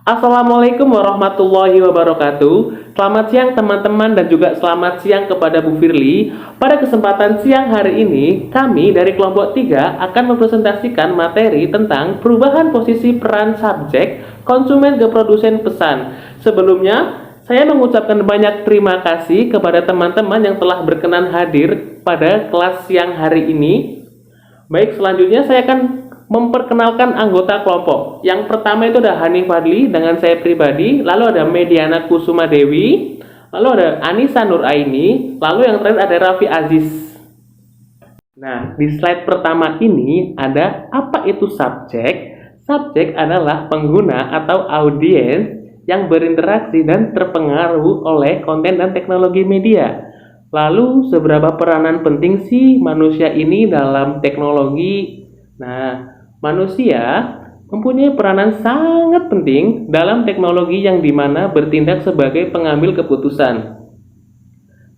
Assalamualaikum warahmatullahi wabarakatuh. Selamat siang teman-teman dan juga selamat siang kepada Bu Firly. Pada kesempatan siang hari ini, kami dari kelompok 3 akan mempresentasikan materi tentang perubahan posisi peran subjek konsumen ke produsen pesan. Sebelumnya, saya mengucapkan banyak terima kasih kepada teman-teman yang telah berkenan hadir pada kelas siang hari ini. Baik, selanjutnya saya akan memperkenalkan anggota kelompok. Yang pertama itu ada Hani Fadli dengan saya pribadi, lalu ada Mediana Kusuma Dewi, lalu ada Anissa Nuraini, lalu yang terakhir ada Raffi Aziz. Nah, di slide pertama ini ada apa itu subjek? Subjek adalah pengguna atau audiens yang berinteraksi dan terpengaruh oleh konten dan teknologi media. Lalu, seberapa peranan penting sih manusia ini dalam teknologi? Nah, manusia mempunyai peranan sangat penting dalam teknologi yang dimana bertindak sebagai pengambil keputusan.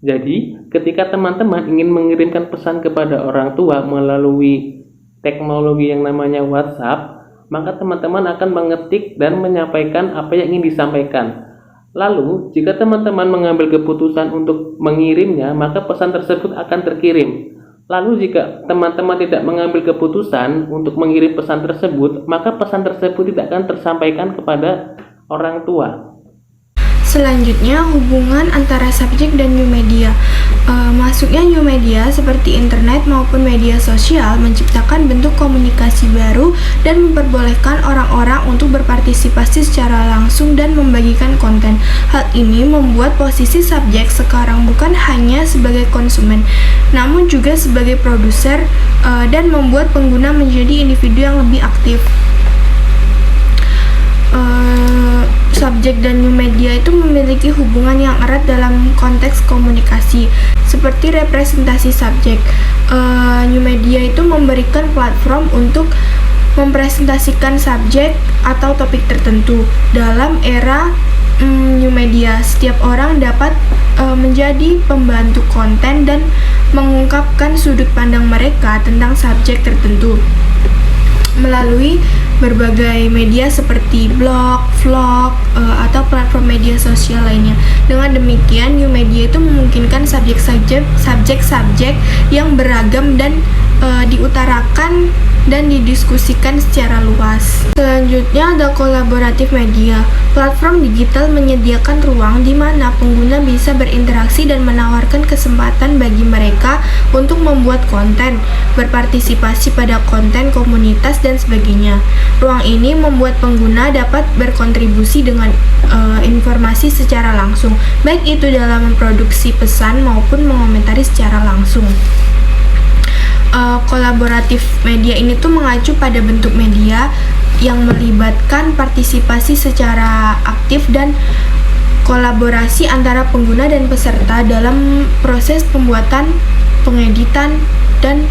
Jadi, ketika teman-teman ingin mengirimkan pesan kepada orang tua melalui teknologi yang namanya WhatsApp, maka teman-teman akan mengetik dan menyampaikan apa yang ingin disampaikan. Lalu, jika teman-teman mengambil keputusan untuk mengirimnya, maka pesan tersebut akan terkirim. Lalu jika teman-teman tidak mengambil keputusan untuk mengirim pesan tersebut, maka pesan tersebut tidak akan tersampaikan kepada orang tua. Selanjutnya, hubungan antara subjek dan new media. Masuknya new media seperti internet maupun media sosial menciptakan bentuk komunikasi baru dan memperbolehkan orang-orang untuk berpartisipasi secara langsung dan membagikan konten. Hal ini membuat posisi subjek sekarang bukan hanya sebagai konsumen, namun juga sebagai produser dan membuat pengguna menjadi individu yang lebih aktif. Subjek dan new media itu memiliki hubungan yang erat dalam konteks komunikasi. Seperti representasi subjek, new media itu memberikan platform untuk mempresentasikan subjek atau topik tertentu. Dalam era new media, setiap orang dapat menjadi pembantu konten dan mengungkapkan sudut pandang mereka tentang subjek tertentu melalui berbagai media seperti blog, vlog, atau platform media sosial lainnya. Dengan demikian, new media itu memungkinkan subjek-subjek yang beragam dan diutarakan dan didiskusikan secara luas. Selanjutnya ada kolaboratif media. Platform digital menyediakan ruang di mana pengguna bisa berinteraksi dan menawarkan kesempatan bagi mereka untuk membuat konten, berpartisipasi pada konten komunitas dan sebagainya. Ruang ini membuat pengguna dapat berkontribusi dengan informasi secara langsung, baik itu dalam memproduksi pesan maupun mengomentari secara langsung. Kolaboratif media ini tuh mengacu pada bentuk media yang melibatkan partisipasi secara aktif dan kolaborasi antara pengguna dan peserta dalam proses pembuatan, pengeditan, dan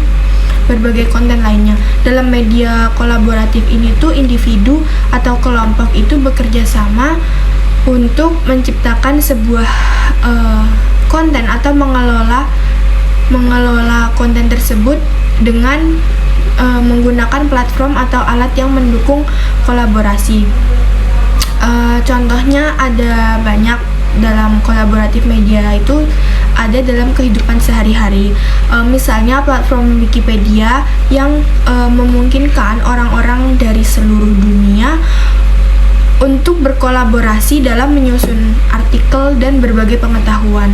berbagai konten lainnya. Dalam media kolaboratif ini tuh individu atau kelompok itu bekerja sama untuk menciptakan sebuah konten atau mengelola konten tersebut dengan menggunakan platform atau alat yang mendukung kolaborasi. Contohnya ada banyak dalam kolaboratif media itu ada dalam kehidupan sehari-hari. Misalnya platform Wikipedia yang memungkinkan orang-orang dari seluruh dunia untuk berkolaborasi dalam menyusun artikel dan berbagai pengetahuan.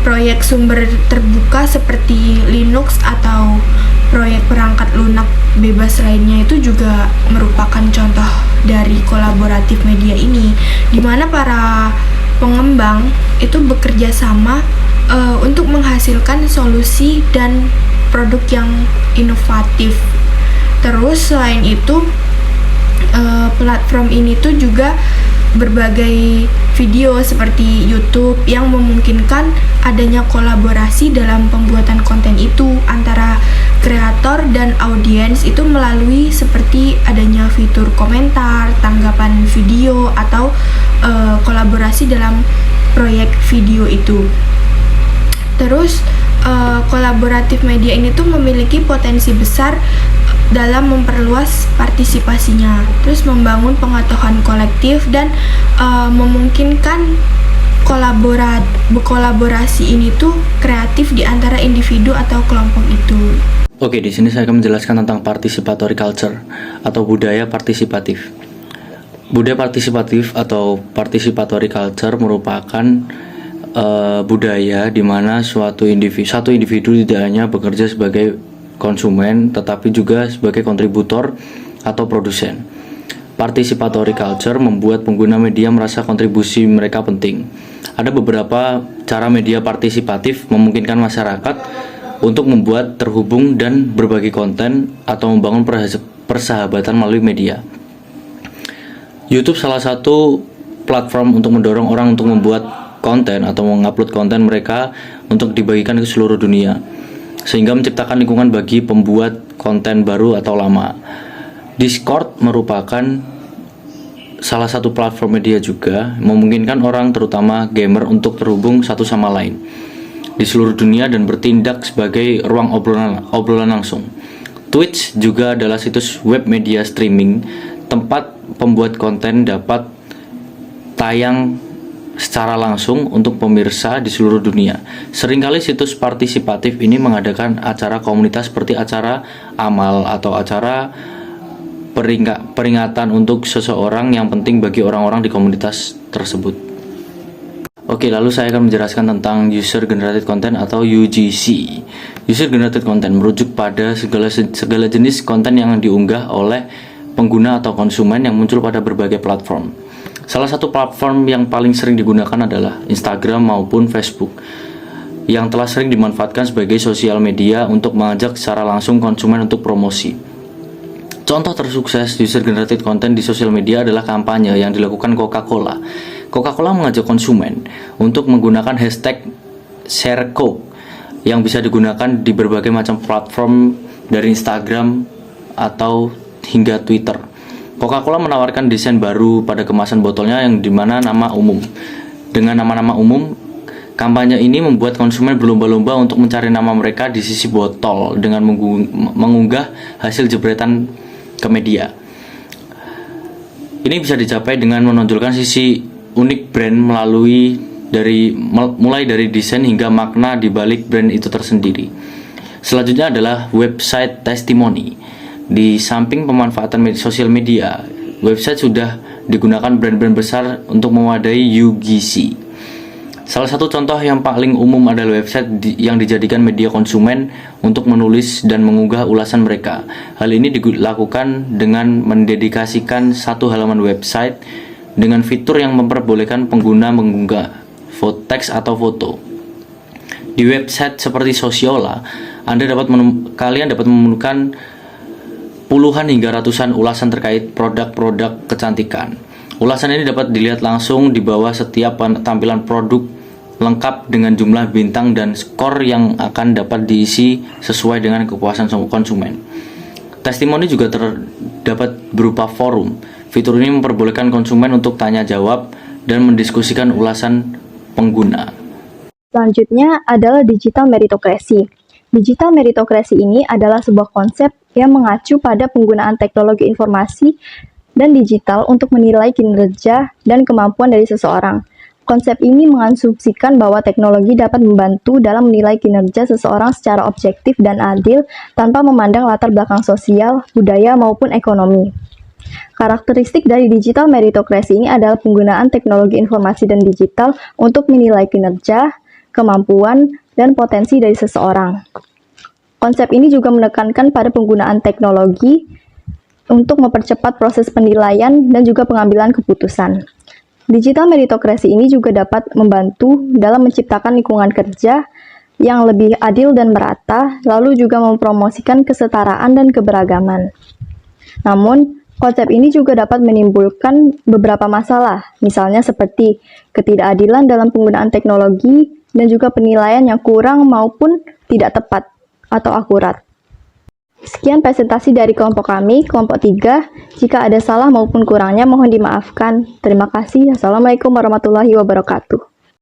Proyek sumber terbuka seperti Linux atau proyek perangkat lunak bebas lainnya itu juga merupakan contoh dari kolaboratif media ini, di mana para pengembang itu bekerja sama untuk menghasilkan solusi dan produk yang inovatif. Terus selain itu platform ini tuh juga berbagai video seperti YouTube yang memungkinkan adanya kolaborasi dalam pembuatan konten itu antara kreator dan audiens itu melalui seperti adanya fitur komentar, tanggapan video, atau kolaborasi dalam proyek video itu. Terus kolaboratif media ini tuh memiliki potensi besar dalam memperluas partisipasinya, terus membangun pengetahuan kolektif dan memungkinkan kolaborasi ini tuh kreatif di antara individu atau kelompok itu. Oke, di sini saya akan menjelaskan tentang participatory culture atau budaya partisipatif. Budaya partisipatif atau participatory culture merupakan budaya di mana satu individu tidak hanya bekerja sebagai konsumen, tetapi juga sebagai kontributor atau produsen. Participatory culture membuat pengguna media merasa kontribusi mereka penting. Ada beberapa cara media partisipatif memungkinkan masyarakat untuk membuat, terhubung, dan berbagi konten atau membangun persahabatan melalui media. YouTube salah satu platform untuk mendorong orang untuk membuat konten atau mengupload konten mereka untuk dibagikan ke seluruh dunia, sehingga menciptakan lingkungan bagi pembuat konten baru atau lama. Discord merupakan salah satu platform media juga, memungkinkan orang terutama gamer untuk terhubung satu sama lain di seluruh dunia dan bertindak sebagai ruang obrolan langsung. Twitch juga adalah situs web media streaming, tempat pembuat konten dapat tayang secara langsung untuk pemirsa di seluruh dunia. Seringkali situs partisipatif ini mengadakan acara komunitas seperti acara amal atau acara peringatan untuk seseorang yang penting bagi orang-orang di komunitas tersebut. Oke, lalu saya akan menjelaskan tentang User Generated Content atau UGC. User Generated Content merujuk pada segala jenis konten yang diunggah oleh pengguna atau konsumen yang muncul pada berbagai platform. Salah satu platform yang paling sering digunakan adalah Instagram maupun Facebook, yang telah sering dimanfaatkan sebagai sosial media untuk mengajak secara langsung konsumen untuk promosi. Contoh tersukses user generated content di sosial media adalah kampanye yang dilakukan Coca-Cola. Coca-Cola mengajak konsumen untuk menggunakan hashtag #ShareCoke yang bisa digunakan di berbagai macam platform dari Instagram atau hingga Twitter. Coca-Cola menawarkan desain baru pada kemasan botolnya yang dimana nama umum. Dengan nama-nama umum, kampanye ini membuat konsumen berlomba-lomba untuk mencari nama mereka di sisi botol dengan mengunggah hasil jepretan ke media. Ini bisa dicapai dengan menonjolkan sisi unik brand mulai dari desain hingga makna di balik brand itu tersendiri. Selanjutnya adalah website testimoni. Di samping pemanfaatan sosial media, website sudah digunakan brand-brand besar untuk mewadai UGC. Salah satu contoh yang paling umum adalah website yang dijadikan media konsumen untuk menulis dan mengunggah ulasan mereka. Hal ini dilakukan dengan mendedikasikan satu halaman website dengan fitur yang memperbolehkan pengguna mengunggah teks atau foto. Di website seperti Sociolla, kalian dapat menemukan puluhan hingga ratusan ulasan terkait produk-produk kecantikan. Ulasan ini dapat dilihat langsung di bawah setiap tampilan produk, lengkap dengan jumlah bintang dan skor yang akan dapat diisi sesuai dengan kepuasan konsumen. Testimoni juga terdapat berupa forum. Fitur ini memperbolehkan konsumen untuk tanya jawab dan mendiskusikan ulasan pengguna. Selanjutnya adalah digital meritocracy. Digital meritocracy ini adalah sebuah konsep yang mengacu pada penggunaan teknologi informasi dan digital untuk menilai kinerja dan kemampuan dari seseorang. Konsep ini mengasumsikan bahwa teknologi dapat membantu dalam menilai kinerja seseorang secara objektif dan adil tanpa memandang latar belakang sosial, budaya, maupun ekonomi. Karakteristik dari digital meritocracy ini adalah penggunaan teknologi informasi dan digital untuk menilai kinerja, kemampuan, dan potensi dari seseorang. Konsep ini juga menekankan pada penggunaan teknologi untuk mempercepat proses penilaian dan juga pengambilan keputusan. Digital meritocracy ini juga dapat membantu dalam menciptakan lingkungan kerja yang lebih adil dan merata, lalu juga mempromosikan kesetaraan dan keberagaman. Namun, konsep ini juga dapat menimbulkan beberapa masalah, misalnya seperti ketidakadilan dalam penggunaan teknologi dan juga penilaian yang kurang maupun tidak tepat atau akurat. Sekian presentasi dari kelompok kami, kelompok 3. Jika ada salah maupun kurangnya mohon dimaafkan. Terima kasih. Assalamualaikum warahmatullahi wabarakatuh.